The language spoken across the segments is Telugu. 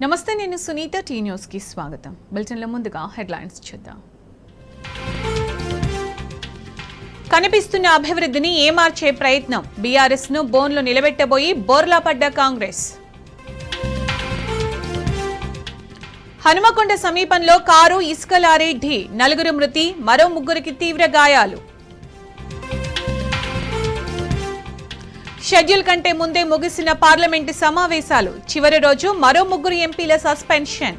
నమస్తే, నేను సునీత. టీ న్యూస్ కి స్వాగతం. బులెటిన్ల ముందుగా హెడ్లైన్స్ చూద్దాం. కనిపిస్తున్న అభివృద్ధిని ఏమార్చే ప్రయత్నం. బీఆర్ఎస్ ను బోన్లో నిలబెట్టబోయి బోర్లా పడ్డ కాంగ్రెస్. హనుమకొండ సమీపంలో కారు ఇసుక లారీ ఢీ, 4 మృతి, మరో 3కి తీవ్ర గాయాలు. షెడ్యూల్ కంటే ముందే ముగిసిన పార్లమెంటు సమావేశాలు. చివరి రోజు మరో 3 ఎంపీల సస్పెన్షన్.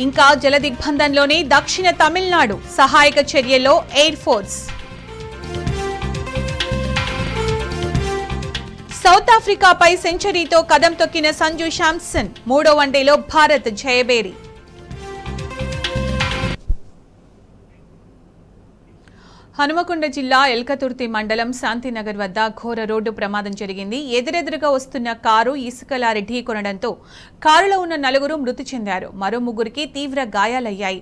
ఇంకా జలదిగ్బంధంలోనే దక్షిణ తమిళనాడు, సహాయక చర్యల్లో ఎయిర్ ఫోర్స్. సౌత్ ఆఫ్రికాపై సెంచరీతో కదం తొక్కిన సంజు శాంసన్. 3వ వన్డేలో భారత్ జయబేరి. హనుమకొండ జిల్లా ఎల్కతుర్తి మండలం శాంతినగర్ వద్ద ఘోర రోడ్డు ప్రమాదం జరిగింది. ఎదురెదురుగా వస్తున్న కారు ఇసుక లారీ ఢీకొనడంతో కారులో ఉన్న 4 మృతి చెందారు. మరో 3కి తీవ్ర గాయాలయ్యాయి.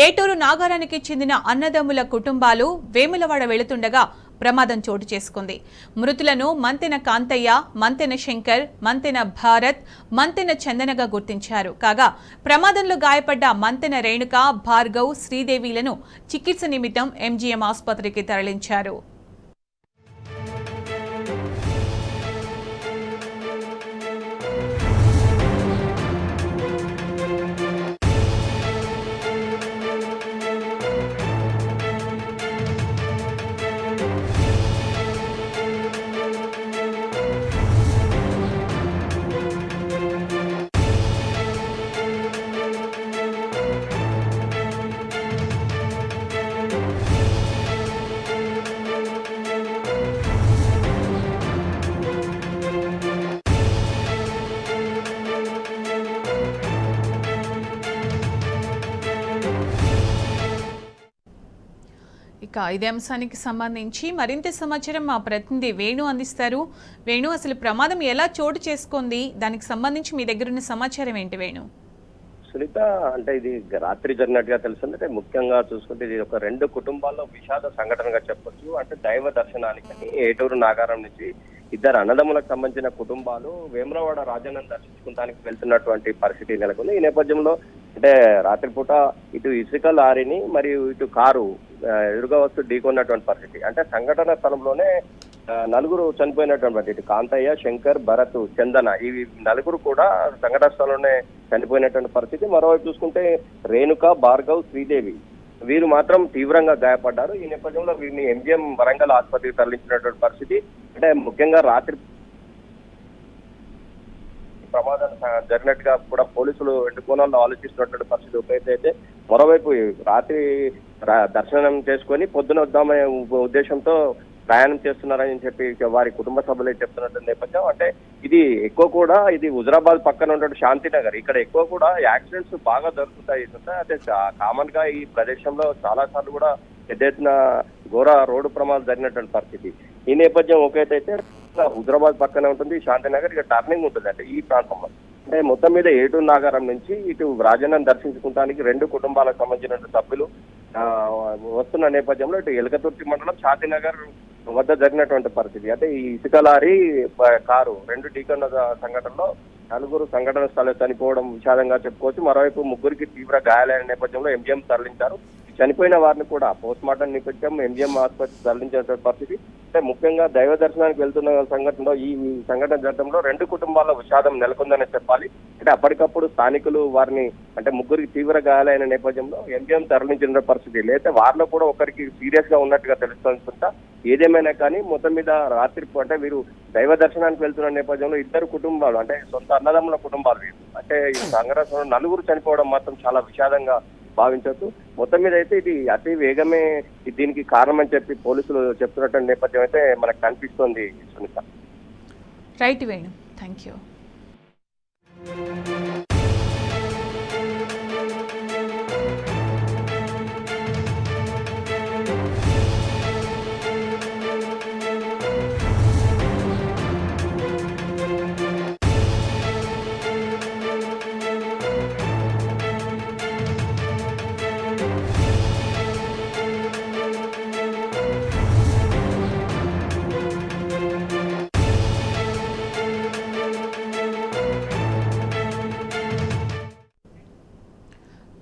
ఏటూరు నాగారానికి చెందిన అన్నదమ్ముల కుటుంబాలు వేములవాడ వెళుతుండగా ప్రమాదం చోటు చేసుకుంది. మృతులను మంతెన కాంతయ్య, మంతెన శంకర్, మంతెన భారత్, మంతెన చందనగా గుర్తించారు. కాగా ప్రమాదంలో గాయపడ్డ మంతెన రేణుక, భార్గవ్, శ్రీదేవిలను చికిత్స నిమిత్తం ఎంజీఎం ఆసుపత్రికి తరలించారు. ఇక ఇదే అంశానికి సంబంధించి మరింత సమాచారం మా ప్రతినిధి వేణు అందిస్తారు. వేణు, అసలు ప్రమాదం ఎలా చోటు చేసుకుంది, దానికి సంబంధించి మీ దగ్గర ఉన్న సమాచారం ఏంటి వేణు? సునీత, అంటే ఇది రాత్రి జరిగినట్టుగా తెలుస్తుంది. అంటే ముఖ్యంగా చూసుకుంటే ఇది ఒక 2 కుటుంబాల్లో విషాద సంఘటనగా చెప్పొచ్చు. అంటే దైవ దర్శనానికని ఏటూరు నాగారం నుంచి 2 అన్నదమ్ములకు సంబంధించిన కుటుంబాలు వేములవాడ రాజన్నను దర్శించుకోవడానికి వెళ్తున్నటువంటి పరిస్థితి నెలకొంది. ఈ నేపథ్యంలో అంటే రాత్రిపూట ఇటు ఇసుక లారీని మరియు ఇటు కారు ఎదురుగా వస్తూ ఢీకొన్నటువంటి పరిస్థితి. అంటే సంఘటన స్థలంలోనే 4 చనిపోయినటువంటి ఇటు కాంతయ్య, శంకర్, భరత్, చందన, ఈ 4 కూడా సంఘటన స్థలంలోనే చనిపోయినటువంటి పరిస్థితి. మరోవైపు చూసుకుంటే రేణుక, భార్గవ్, శ్రీదేవి వీరు మాత్రం తీవ్రంగా గాయపడ్డారు. ఈ నేపథ్యంలో వీరిని ఎంజీఎం వరంగల్ ఆసుపత్రికి తరలించినటువంటి పరిస్థితి. అంటే ముఖ్యంగా రాత్రి ప్రమాదం జరిగినట్టుగా కూడా పోలీసులు 2 కోణాల్లో ఆలోచిస్తున్నటువంటి పరిస్థితి ఒకైతే, మరోవైపు రాత్రి దర్శనం చేసుకొని పొద్దున వద్దామనే ఉద్దేశంతో ప్రయాణం చేస్తున్నారని చెప్పి వారి కుటుంబ సభ్యులే చెప్తున్నటువంటి నేపథ్యం. అంటే ఇది ఎక్కువ కూడా ఇది హుజరాబాద్ పక్కన ఉన్నటువంటి శాంతినగర్, ఇక్కడ ఎక్కువ కూడా యాక్సిడెంట్స్ బాగా జరుగుతుంటాయి. అంటే కామన్ గా ఈ ప్రదేశంలో చాలా సార్లు కూడా పెద్ద ఎత్తున ఘోర రోడ్డు ప్రమాదాలు జరిగినటువంటి పరిస్థితి. ఈ నేపథ్యం ఒకటైతే హుజరాబాద్ పక్కనే ఉంటుంది శాంతినగర్, ఇక టర్నింగ్ ఉంటుంది అంటే ఈ ప్రాంతంలో. అంటే మొత్తం మీద ఏటూరు నాగారం నుంచి ఇటు రాజన్నను దర్శించుకోవడానికి 2 కుటుంబాలకు సంబంధించిన సభ్యులు వస్తున్న నేపథ్యంలో ఇటు ఎలకతుర్తి మండలం శాంతినగర్ వద్ద జరిగినటువంటి పరిస్థితి. అంటే ఈ ఇసుక లారీ కారు 2 ఢీకొన్న సంఘటనలో 4 సంఘటన స్థలం చనిపోవడం విషాదంగా చెప్పుకోవచ్చు. మరోవైపు 3కి తీవ్ర గాయాలైన నేపథ్యంలో ఎంజీఎం తరలించారు. చనిపోయిన వారిని కూడా పోస్ట్ మార్టం నేపథ్యం ఎంజీఎం ఆసుపత్రికి తరలించిన పరిస్థితి. అంటే ముఖ్యంగా దైవ దర్శనానికి వెళ్తున్న సంఘటనలో ఈ సంఘటన జరగడంలో 2 కుటుంబాల్లో విషాదం నెలకొందని చెప్పాలి. అంటే అప్పటికప్పుడు స్థానికులు వారిని అంటే 3కి తీవ్ర గాయాలైన నేపథ్యంలో ఎంజీఎం తరలించిన పరిస్థితి. లేకపోతే వారిలో కూడా ఒకరికి సీరియస్ గా ఉన్నట్టుగా తెలుస్తుంటా. ఏదేమైనా కానీ మొత్తం మీద రాత్రి అంటే వీరు దైవ దర్శనానికి వెళ్తున్న నేపథ్యంలో 2 కుటుంబాలు అంటే సొంత అన్నదమ్ముల కుటుంబాలు వీరు. అంటే ఈ సంఘటనలో 4 చనిపోవడం మాత్రం చాలా విషాదంగా భావించవచ్చు. మొత్తం మీద అయితే ఇది అతి వేగమే దీనికి కారణమని చెప్పి పోలీసులు చెప్తున్నటువంటి నేపథ్యం అయితే మనకు కనిపిస్తోంది Sunitha. Right Venu, thank you.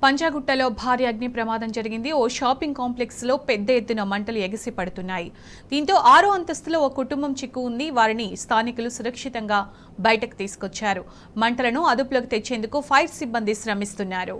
పంజాగుట్టలో భారీ అగ్ని ప్రమాదం జరిగింది. ఓ షాపింగ్ కాంప్లెక్స్ లో పెద్ద ఎత్తున మంటలు ఎగిసి పడుతున్నాయి. దీంతో 6వ అంతస్తులో ఓ కుటుంబం చిక్కు ఉంది. వారిని స్థానికులు సురక్షితంగా బయటకు తీసుకొచ్చారు. మంటలను అదుపులోకి తెచ్చేందుకు ఫైర్ సిబ్బంది శ్రమిస్తున్నారు.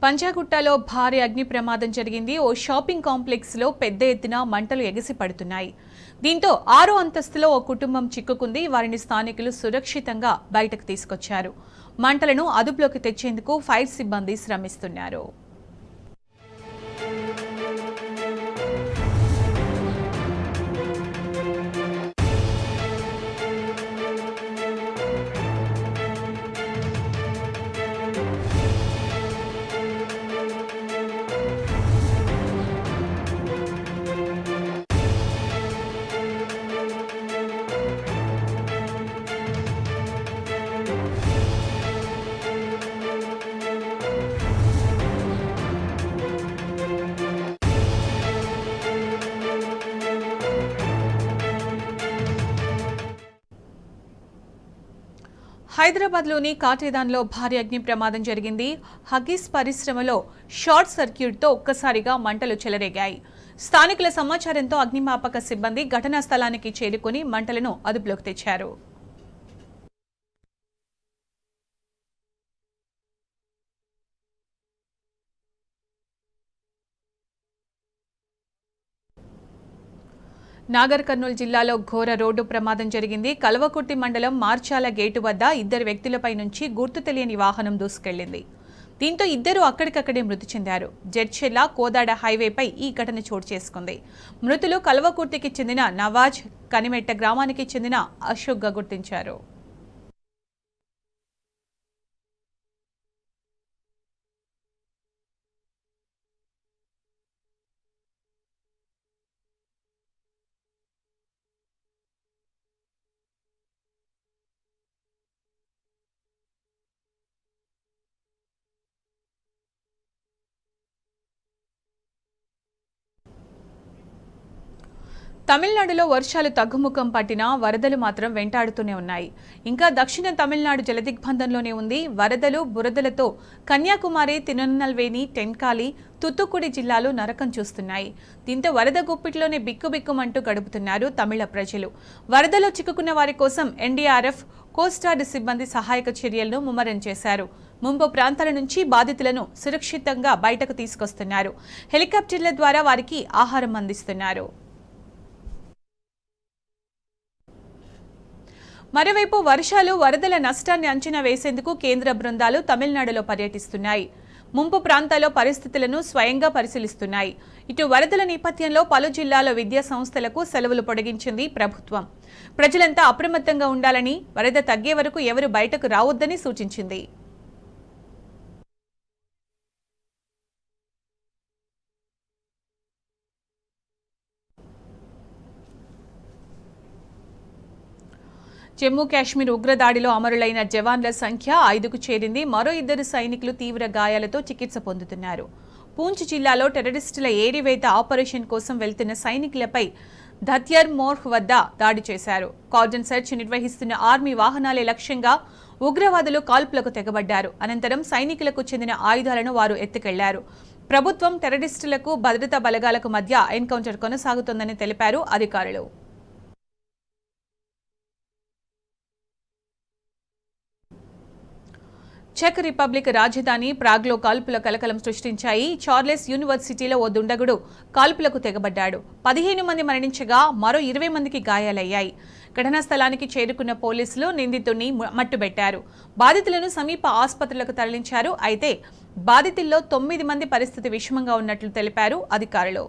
పంజాగుట్టలో భారీ అగ్ని ప్రమాదం జరిగింది. ఓ షాపింగ్ కాంప్లెక్స్ లో పెద్ద ఎత్తున మంటలు ఎగిసి పడుతున్నాయి. దీంతో 6వ అంతస్తులో ఓ కుటుంబం చిక్కుకుంది. వారిని స్థానికులు సురక్షితంగా బయటకు తీసుకొచ్చారు. మంటలను అదుపులోకి తెచ్చేందుకు ఫైర్ సిబ్బంది శ్రమిస్తున్నారు. హైదరాబాద్లోని కాటేదాన్లో భారీ అగ్ని ప్రమాదం జరిగింది. హగ్గీస్ పరిశ్రమలో షార్ట్ సర్క్యూట్తో ఒక్కసారిగా మంటలు చెలరేగాయి. స్థానికుల సమాచారంతో అగ్నిమాపక సిబ్బంది ఘటనా స్థలానికి చేరుకుని మంటలను అదుపులోకి తెచ్చారు. నాగర్ కర్నూలు జిల్లాలో ఘోర రోడ్డు ప్రమాదం జరిగింది. కల్వకుర్తి మండలం మార్చాల గేటు వద్ద 2 వ్యక్తులపై నుంచి గుర్తు తెలియని వాహనం దూసుకెళ్లింది. దీంతో ఇద్దరు అక్కడికక్కడే మృతి చెందారు. జడ్చెల్ల కోదాడ హైవేపై ఈ ఘటన చోటు చేసుకుంది. మృతులు కల్వకుర్తికి చెందిన నవాజ్, కనిమెట్ట గ్రామానికి చెందిన అశోక్గా గుర్తించారు. తమిళనాడులో వర్షాలు తగ్గుముఖం పట్టినా వరదలు మాత్రం వెంటాడుతూనే ఉన్నాయి. ఇంకా దక్షిణ తమిళనాడు జలదిగ్బంధంలోనే ఉంది. వరదలు, బురదలతో కన్యాకుమారి, తిరునల్వేలి, టెన్కాలి, తుత్తుకుడి జిల్లాలు నరకం చూస్తున్నాయి. దీంతో వరద గుప్పిట్లోనే బిక్కుబిక్కుమంటూ గడుపుతున్నారు తమిళ ప్రజలు. వరదలో చిక్కుకున్న వారి కోసం ఎన్డీఆర్ఎఫ్, కోస్టార్డ్ సిబ్బంది సహాయక చర్యలను ముమ్మరం చేశారు. ముంపు ప్రాంతాల నుంచి బాధితులను సురక్షితంగా బయటకు తీసుకొస్తున్నారు. హెలికాప్టర్ల ద్వారా వారికి ఆహారం అందిస్తున్నారు. మరోవైపు వర్షాలు, వరదల నష్టాన్ని అంచనా వేసేందుకు కేంద్ర బృందాలు తమిళనాడులో పర్యటిస్తున్నాయి. ముంపు ప్రాంతాల్లో పరిస్థితులను స్వయంగా పరిశీలిస్తున్నాయి. ఇటు వరదల నేపథ్యంలో పలు జిల్లాల విద్యా సంస్థలకు సెలవులు పొడిగించింది ప్రభుత్వం. ప్రజలంతా అప్రమత్తంగా ఉండాలని, వరద తగ్గే వరకు ఎవరు బయటకు రావొద్దని సూచించింది. జమ్మూ కాశ్మీర్ ఉగ్రదాడిలో అమరులైన జవాన్ల సంఖ్య 5కు చేరింది. మరో 2 సైనికులు తీవ్ర గాయాలతో చికిత్స పొందుతున్నారు. పూంచ్ జిల్లాలో టెర్రరిస్టుల ఏరివేత ఆపరేషన్ కోసం వెళ్తున్న సైనికులపై ధత్యర్ మోర్హ్ వద్ద దాడి చేశారు. కార్డన్ సెర్చ్ నిర్వహిస్తున్న ఆర్మీ వాహనాలే లక్ష్యంగా ఉగ్రవాదులు కాల్పులకు తెగబడ్డారు. అనంతరం సైనికులకు చెందిన ఆయుధాలను వారు ఎత్తుకెళ్లారు. ప్రభుత్వం, టెర్రరిస్టులకు భద్రతా బలగాలకు మధ్య ఎన్కౌంటర్ కొనసాగుతోందని తెలిపారు అధికారులు. చెక్ రిపబ్లిక్ రాజధాని ప్రాగ్లో కాల్పుల కలకలం సృష్టించాయి. చార్లెస్ యూనివర్సిటీలో ఓ దుండగుడు కాల్పులకు తెగబడ్డాడు. 15 మంది మరణించగా మరో 20 మందికి గాయాలయ్యాయి. ఘటనా స్థలానికి చేరుకున్న పోలీసులు నిందితుడిని మట్టుబెట్టారు. బాధితులను సమీప ఆసుపత్రులకు తరలించారు. అయితే బాధితుల్లో 9 మంది పరిస్థితి విషమంగా ఉన్నట్లు తెలిపారు అధికారులు.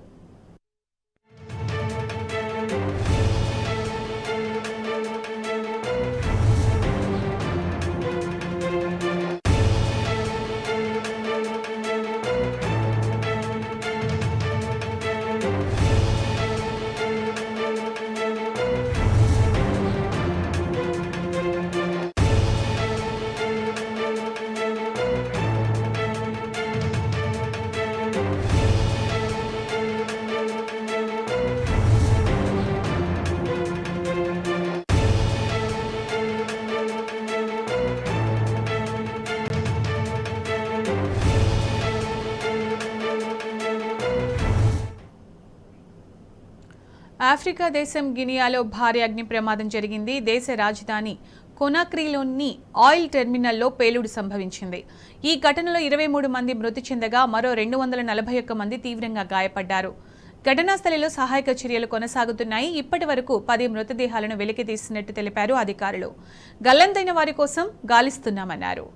ఆఫ్రికా దేశం గినియాలో భారీ అగ్ని ప్రమాదం జరిగింది. దేశ రాజధాని కొనాక్రీలోని ఆయిల్ టెర్మినల్లో పేలుడు సంభవించింది. ఈ ఘటనలో 23 మంది మృతి చెందగా మరో 241 మంది తీవ్రంగా గాయపడ్డారు. ఘటనా స్థలిలో సహాయక చర్యలు కొనసాగుతున్నాయి. ఇప్పటి వరకు 10 మృతదేహాలను వెలికితీసినట్టు తెలిపారు అధికారులు. గల్లంతైన వారి కోసం గాలిస్తున్నామన్నారు.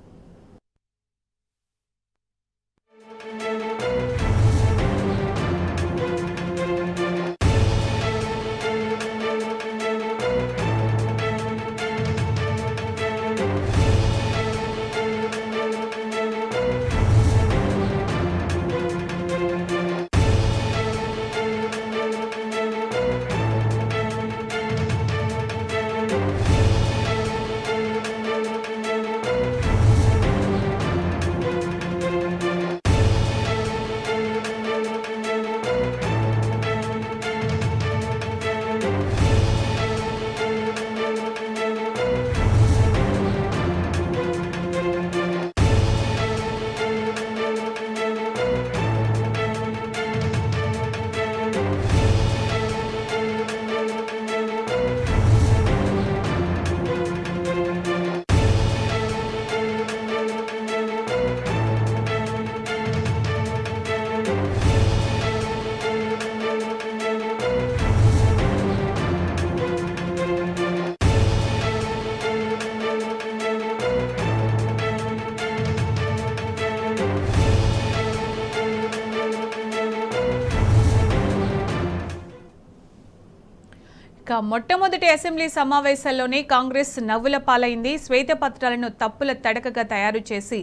మొట్టమొదటి అసెంబ్లీ సమావేశాల్లోనే కాంగ్రెస్ నవ్వుల పాలైంది. శ్వేతపత్రాలను తప్పుల తడకగా తయారు చేసి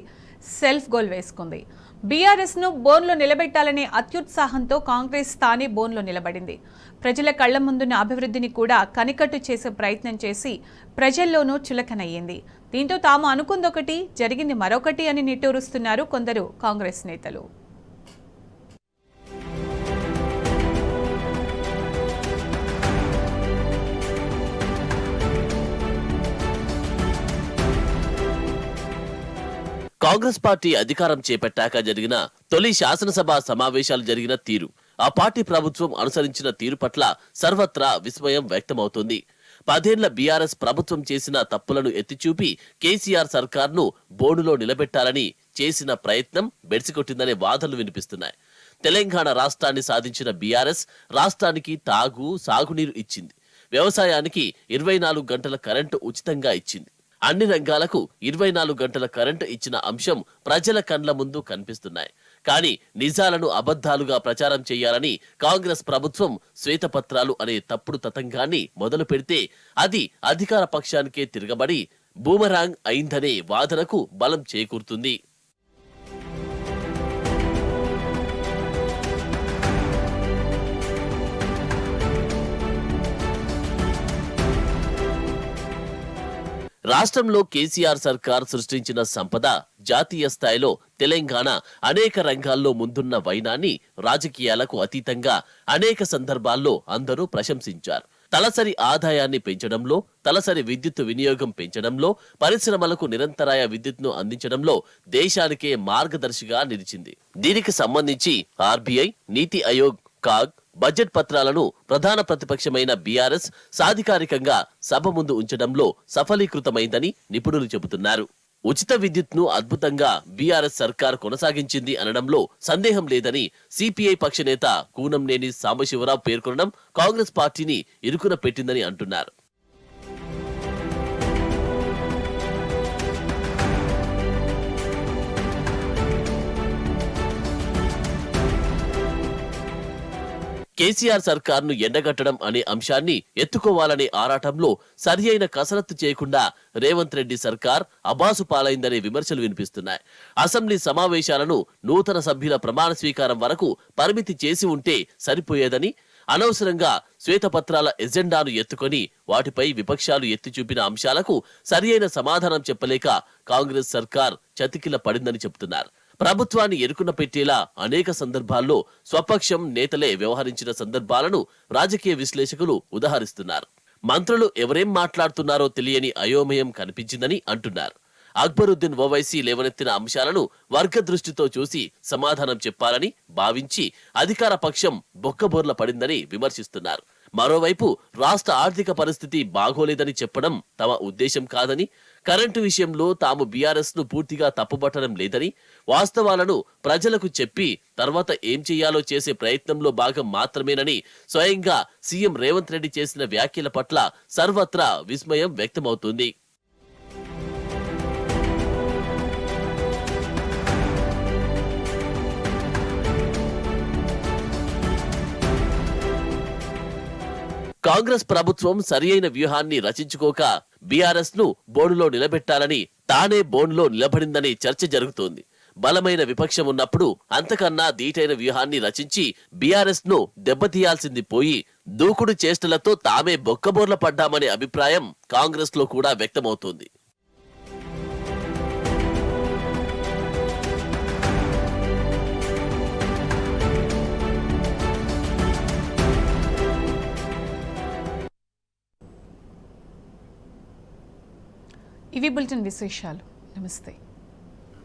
సెల్ఫ్ గోల్ వేసుకుంది. బీఆర్ఎస్ ను బోన్లో నిలబెట్టాలనే అత్యుత్సాహంతో కాంగ్రెస్ తానే బోన్లో నిలబడింది. ప్రజల కళ్ల ముందున్న అభివృద్ధిని కూడా కనికట్టు చేసే ప్రయత్నం చేసి ప్రజల్లోనూ చులకనయ్యింది. దీంతో తాము అనుకుందొకటి జరిగింది మరొకటి అని నిట్టూరుస్తున్నారు కొందరు కాంగ్రెస్ నేతలు. కాంగ్రెస్ పార్టీ అధికారం చేపట్టాక జరిగిన తొలి శాసనసభ సమావేశాలు జరిగిన తీరు, ఆ పార్టీ ప్రభుత్వం అనుసరించిన తీరు పట్ల సర్వత్రా విస్మయం వ్యక్తమవుతోంది. 10 ఏళ్ల బీఆర్ఎస్ ప్రభుత్వం చేసిన తప్పులను ఎత్తిచూపి కేసీఆర్ సర్కార్ను బోర్డులో నిలబెట్టాలని చేసిన ప్రయత్నం బెడిసికొట్టిందనే వాదనలు వినిపిస్తున్నాయి. తెలంగాణ రాష్ట్రాన్ని సాధించిన బీఆర్ఎస్ రాష్ట్రానికి సాగునీరు ఇచ్చింది. వ్యవసాయానికి 24 గంటల కరెంటు ఉచితంగా ఇచ్చింది. అన్ని రంగాలకు 24 గంటల కరెంటు ఇచ్చిన అంశం ప్రజల కండ్ల ముందు కనిపిస్తున్నాయి. కానీ నిజాలను అబద్ధాలుగా ప్రచారం చేయాలని కాంగ్రెస్ ప్రభుత్వం శ్వేతపత్రాలు అనే తప్పుడు తతంగాన్ని మొదలు పెడితే అది అధికార పక్షానికే తిరగబడి బూమరాంగ్ అయిందనే వాదనకు బలం చేకూరుతుంది. రాష్ట్రంలో కేసీఆర్ సర్కార్ సృష్టించిన సంపద జాతీయ స్థాయిలో తెలంగాణ అనేక రంగాల్లో ముందున్న వైనాన్ని రాజకీయాలకు అతీతంగా అనేక సందర్భాల్లో అందరూ ప్రశంసించారు. తలసరి ఆదాయాన్ని పెంచడంలో, తలసరి విద్యుత్ వినియోగం పెంచడంలో, పరిశ్రమలకు నిరంతరాయ విద్యుత్ను అందించడంలో దేశానికే మార్గదర్శిగా నిలిచింది. దీనికి సంబంధించి ఆర్బీఐ, నీతి ఆయోగ్, కాగ్ బడ్జెట్ పత్రాలను ప్రధాన ప్రతిపక్షమైన బీఆర్ఎస్ సాధికారికంగా సభ ముందు ఉంచడంలో సఫలీకృతమైందని నిపుణులు చెబుతున్నారు. ఉచిత విద్యుత్ను అద్భుతంగా బీఆర్ఎస్ సర్కార్ కొనసాగించింది అనడంలో సందేహం లేదని సిపిఐ పక్షనేత కూనంనేని సాంబశివరావు పేర్కొనడం కాంగ్రెస్ పార్టీని ఇరుకున పెట్టిందని అంటున్నారు. కేసీఆర్ సర్కార్ను ఎండగట్టడం అనే అంశాన్ని ఎత్తుకోవాలనే ఆరాటంలో సరియైన కసరత్తు చేయకుండా రేవంత్ రెడ్డి సర్కార్ అబాసు పాలైందనే విమర్శలు వినిపిస్తున్నాయి. అసెంబ్లీ సమావేశాలను నూతన సభ్యుల ప్రమాణ స్వీకారం వరకు పరిమితి చేసి ఉంటే సరిపోయేదని, అనవసరంగా శ్వేతపత్రాల ఎజెండాను ఎత్తుకొని వాటిపై విపక్షాలు ఎత్తి చూపిన అంశాలకు సరియైన సమాధానం చెప్పలేక కాంగ్రెస్ సర్కార్ చతికిల పడిందని చెబుతున్నారు. ప్రభుత్వాన్ని ఎరుకున పెట్టేలా అనేక సందర్భాల్లో స్వపక్షం నేతలే వ్యవహరించిన సందర్భాలను రాజకీయ విశ్లేషకులు ఉదహరిస్తున్నారు. మంత్రులు ఎవరేం మాట్లాడుతున్నారో తెలియని అయోమయం కనిపించిందని అంటున్నారు. అక్బరుద్దీన్ ఓవైసీ లేవనెత్తిన అంశాలను వర్గ దృష్టితో చూసి సమాధానం చెప్పాలని భావించి అధికార పక్షం బొక్కబోర్ల పడిందని విమర్శిస్తున్నారు. మరోవైపు రాష్ట్ర ఆర్థిక పరిస్థితి బాగోలేదని చెప్పడం తమ ఉద్దేశం కాదని, కరెంటు విషయంలో తాము బీఆర్ఎస్ ను పూర్తిగా తప్పుపట్టడం లేదని, వాస్తవాలను ప్రజలకు చెప్పి తర్వాత ఏం చేయాలో చేసే ప్రయత్నంలో భాగం మాత్రమేనని స్వయంగా సీఎం రేవంత్ రెడ్డి చేసిన వ్యాఖ్యల పట్ల సర్వత్రా విస్మయం వ్యక్తమవుతుంది. కాంగ్రెస్ ప్రభుత్వం సరియైన వ్యూహాన్ని రచించుకోక బీఆర్ఎస్ ను బోర్డులో నిలబెట్టాలని తానే బోర్డులో నిలబడిందనే చర్చ జరుగుతోంది. బలమైన విపక్షం ఉన్నప్పుడు అంతకన్నా దీటైన వ్యూహాన్ని రచించి బీఆర్ఎస్ ను దెబ్బతీయాల్సింది పోయి దూకుడు చేష్టలతో తామే బొక్కబోర్ల పడ్డామనే అభిప్రాయం కాంగ్రెస్ లో కూడా వ్యక్తమవుతోంది. ఇవి బులెటిన్ విశేషాలు. నమస్తే.